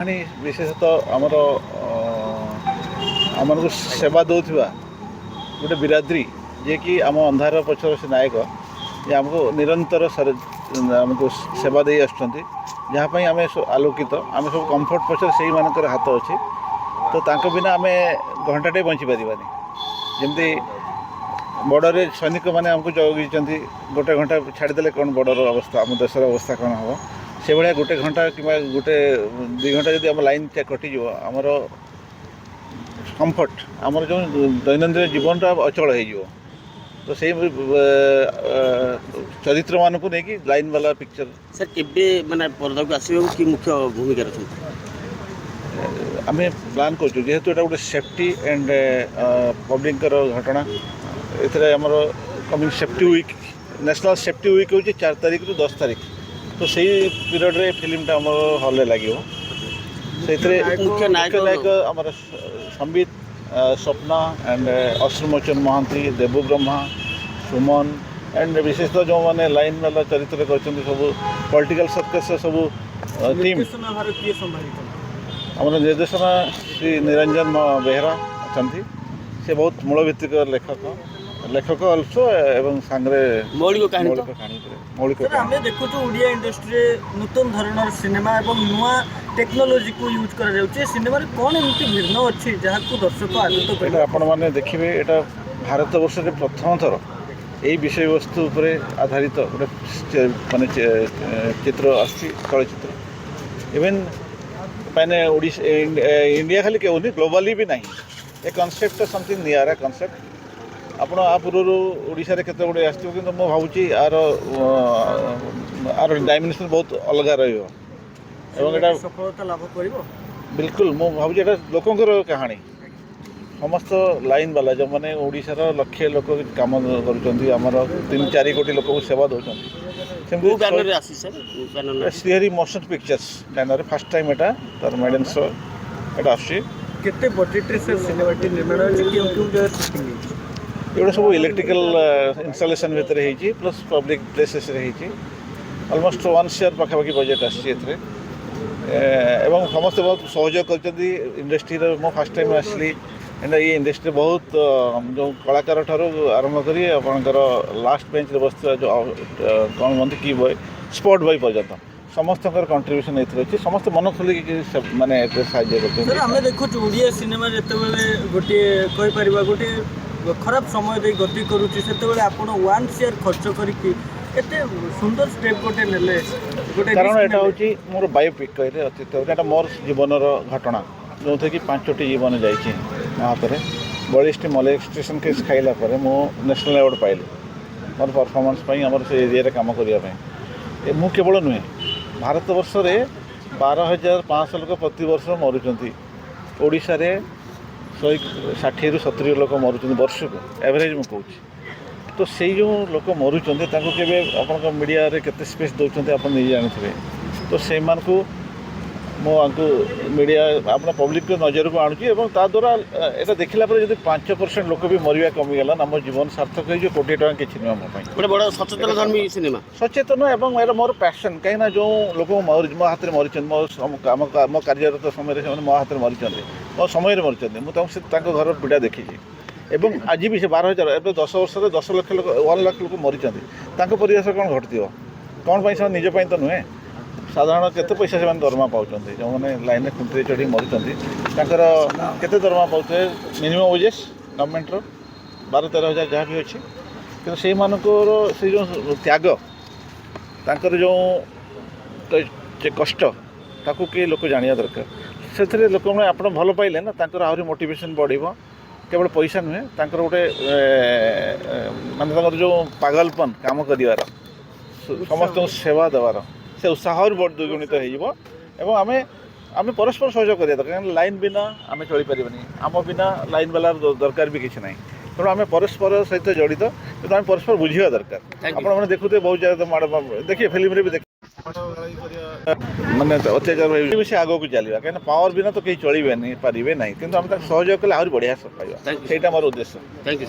विशेषतः आमर आम सेवा दौथवा गोटे बिरादरी जे कि आम अंधार पछर से नायक जे आमको निरंतर आमको सेवा दे आसपाई आम आलोकित आम सब कंफर्ट पछर से मानकर हाथ अच्छे तो तांको बिना आम घंटाटे बंची पारानी जमती बॉर्डर रे सैनिक मैंने आमको जगी गोटे घंटा छाड़देले कौन बॉर्डर अवस्था आम देशर अवस्था कौन हम से भाया गोटे घंटा कि गोटे 2 घंटा जब आम लाइन कटिज आमर कंफर्ट आमर जो दैनंदिन जीवनटा अचल हो तो से चरित्र मान को लेकिन लाइन वाला पिक्चर सर के माने पर्दा को आसो कि मुख्य भूमिका रखते आम प्लान करूँ जेहेतु गोटे सेफ्टी एंड पब्लिक घटना एमर कमिंग safety week national safety week हूँ 4 तारिख रु 10 तारिख तो से पीरियड रे फिल्मटा आम हल लगे से मुख्य नायक आम संबित स्वप्ना एंड अश्रुमोचन महांती देवब्रह्मा सुमन एंड विशेषतः जो मैंने लाइन वाला चरित्र कर सब पॉलिटिकल सर्कस सब टीम आम निर्देशना श्री निरंजन बेहरा अच्छा से बहुत मूलभित्तिक लेखक अल्सो एवं सांगरे मौलिक कहानी मौलिक आम देखु ओडिया इंडस्ट्री नूतन धरण सिनेमा एवं नुआ टेक्नोलोजी को यूज कर सिनेमा कौन एमती भिन्न अच्छी जहाँ को दर्शक आदत कर आपण मैंने देखिए यहाँ भारत वर्ष में प्रथम थर यही विषय वस्तु पर आधारित गोटे माने चित्र चलचित्र इवेन मैंने इंडिया खाली क्यों नहीं ग्लोबली भी नहीं ए कनसेप्ट समथिंग नियरा कनसेप्ट आप पूर्व ओडिशा रे केते गुडे आसथिबो किंतु मो भाबुची आर डायमेंशन बहुत अलग रहियो एवं एटा सफलता लाभ करिवो बिल्कुल मो भाबुची एटा लोकंकर कहानी समस्त लाइन वाला जो मैंने ओडिशार लक्षे लोक काम करुँच आमर 3-4 कोटी लोक को सेवा दौरान Shrihari motion pictures banner first time एटा तार मेडन शो एटा आसी केते बजेट रे सर सिनेमा निर्माण होची एगुड़ा सब इलेक्ट्रिकल इनस्टलेशन भितर होती plus public places almost 1 share पाखापाखि बजेट आसी एवं समस्त बहुत सहयोग कर इंडस्ट्री मो फर्स्ट टाइम आसली ये इंडस्ट्री बहुत जो कलाकार ठार आरंभ करी आपंकर लास्ट बेंच बस जो कौन कहते की बॉय स्पॉट बॉय पर्यटन समस्त कंट्रीब्यूशन अच्छी समस्त मन खोल माने साहय देखु ओडिया सिनेमा जिते गोटे कहीपर गोटे खराब समय दे गति करुच्ची से आप 1 शेयर खर्च करके सुंदर स्टेप गोटे नेले गोटे कारण यहाँ हूँ मोर बायोपिक कहले अतीत मोर जीवन घटना जो थे कि 5टी जीवन जाइए मो हाथ में बलिष्ठ मोलेस्टेशन केस खाइला मो नेशनल अवार्ड पाइली मोर परफॉर्मेंस आमर से एरिया काम करने मु केवल नुहे भारत वर्ष में 12,500 लोग प्रति वर्ष मरुंच ओडिशा रे 160 ରୁ 70 लोक मरुँच वर्ष को एवरेज मुझे कहूँ तो से जो लोक मरुँच के आप मीडिया केते स्पेस दौरान आप नहीं जानी तो से मुझे मीडिया अपना पब्लिक को नजर को आणुची द्वारा यहाँ देखला जब 5% लोक भी मरिया कमीगला आम जीवन सार्थक हो 1 कोटी टका किसी नुह मोप बड़ा सचेतन धर्मी सिनेमा सचेतन और मोर पैशन कहीं जो लोक मो हाथ में मरी मो कार्यरत समय मो हाथ में मरी मो समय मरी मुझे घर पीड़ा देखी एवं आज भी से 12,000 एवं 10 वर्ष 10 लाख लोक 1 लाख लोक मरी परिवेश कौन घटती कौन से निजपाई तो नुहे साधारण केते पैसा से दरमा पाँच जो मैंने लाइन में खुंटी चढ़ी मरी केते दरमा पाते मिनिमम वेजेस गवर्नमेंट 12-13 हज़ार जहाँ भी अच्छे कि से से जो त्याग तांकर जो कष्ट ताकू किए लोक जानिया दरकार से लोक मैंने आप भल पाइले ना आहरी मोटिवेशन बढ़ केवल पैसा नुहे गोटे माने जो पागलपन काम कर समस्त सेवा देवार से उत्साह बहुत द्विगुणित हो आम परस्पर सहयोग करिया दरकार लाइन बिना आम चली पारिबानी आम बिना लाइन वाला दरकार भी किसी ना तेणु आम परस्पर सहित जड़ित किंतु आम परस्पर बुझा दरकार आपने देखुते बहुत जगह देखिए फिल्म भी माने अत्याचार से आगे को चलवा कहीं पावर बिना तो कहीं चलिए पारे ना कि सहयोग कले आहरी बढ़िया पाइबा मोर उद्देश्य थैंक यू।